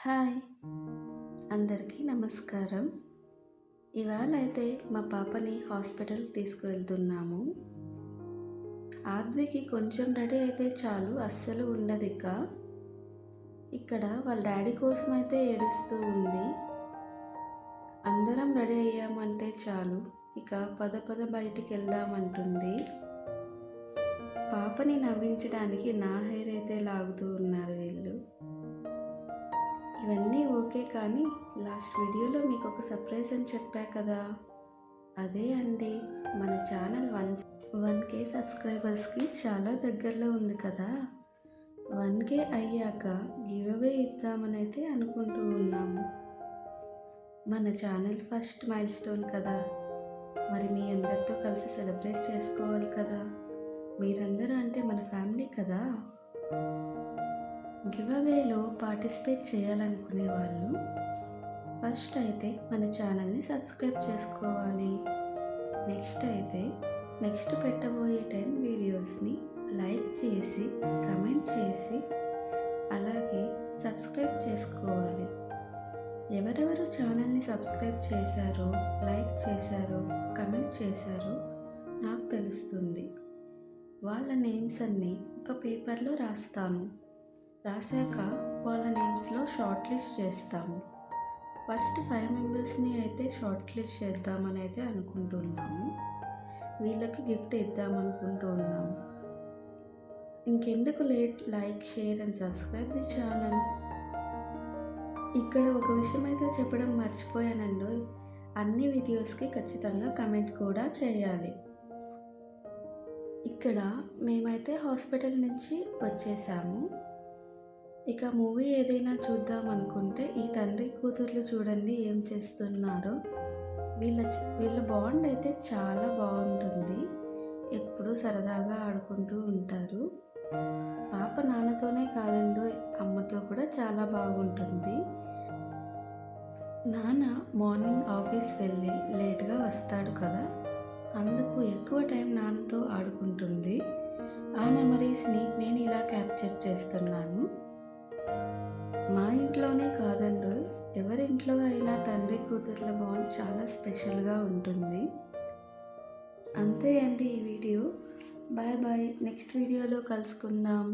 Hi అందరికీ నమస్కారం. ఇవాళ అయితే మా పాపని హాస్పిటల్కి తీసుకువెళ్తున్నాము. ఆద్వికి కొంచెం రెడీ అయితే చాలు, అస్సలు ఉండదు. ఇక్కడ వాళ్ళ డాడీ కోసం అయితే ఏడుస్తూ ఉంది. అందరం రెడీ అయ్యామంటే చాలు, ఇక పద పద బయటికి వెళ్దామంటుంది. పాపని నవ్వించడానికి నా హెయిర్ అయితే లాగుతూ ఉన్నారు వీళ్ళు. ఇవన్నీ ఓకే, కానీ లాస్ట్ వీడియోలో మీకు ఒక సర్ప్రైజ్ అని చెప్పా కదా, అదే అండి. మన ఛానల్ 1K సబ్స్క్రైబర్స్కి చాలా దగ్గరలో ఉంది కదా. 1K అయ్యాక గివ్ అవే ఇద్దామని అయితే అనుకుంటూ ఉన్నాము. మన ఛానల్ ఫస్ట్ మైల్ స్టోన్ కదా, మరి మీ అందరితో కలిసి సెలబ్రేట్ చేసుకోవాలి కదా. మీరందరూ అంటే మన ఫ్యామిలీ కదా. గివ్ అవేలో పార్టిసిపేట్ చేయాలనుకునే వాళ్ళు ఫస్ట్ అయితే మన ఛానల్ని సబ్స్క్రైబ్ చేసుకోవాలి. నెక్స్ట్ పెట్టబోయే 10 వీడియోస్ని లైక్ చేసి కమెంట్ చేసి అలాగే సబ్స్క్రైబ్ చేసుకోవాలి. ఎవరెవరు ఛానల్ని సబ్స్క్రైబ్ చేశారో, లైక్ చేశారో, కమెంట్ చేశారో నాకు తెలుస్తుంది. వాళ్ళ నేమ్స్ అన్నీ ఒక పేపర్లో రాశాక వాళ్ళ నేమ్స్లో షార్ట్ లిస్ట్ చేస్తాము. ఫస్ట్ 5 మెంబర్స్ని అయితే షార్ట్ లిస్ట్ చేద్దామని అయితే అనుకుంటున్నాము. వీళ్ళకి గిఫ్ట్ ఇద్దామనుకుంటున్నాము. ఇంకెందుకు late, like, share and subscribe the channel. ఇక్కడ ఒక విషయం అయితే చెప్పడం మర్చిపోయానండి. అన్ని వీడియోస్కి ఖచ్చితంగా కమెంట్ కూడా చేయాలి. ఇక్కడ మేమైతే హాస్పిటల్ నుంచి వచ్చేసాము. ఇక మూవీ ఏదైనా చూద్దాం అనుకుంటే ఈ తండ్రి కూతుర్లు చూడండి ఏం చేస్తున్నారో. వీళ్ళ బాండ్ అయితే చాలా బాగుంటుంది. ఎప్పుడూ సరదాగా ఆడుకుంటూ ఉంటారు. పాప నాన్నతోనే కాదండో, అమ్మతో కూడా చాలా బాగుంటుంది. నాన్న మార్నింగ్ ఆఫీస్ వెళ్ళి లేట్గా వస్తాడు కదా, అందుకు ఎక్కువ టైం నాన్నతో ఆడుకుంటుంది. ఆ మెమరీస్ని నేను ఇలా క్యాప్చర్ చేస్తున్నాను. మా ఇంట్లోనే కాదండి, ఎవరింట్లో అయినా తండ్రి కూతుర్ల బాండ్ చాలా స్పెషల్గా ఉంటుంది. అంతే అండి ఈ వీడియో. Bye bye. నెక్స్ట్ వీడియోలో కలుసుకుందాం.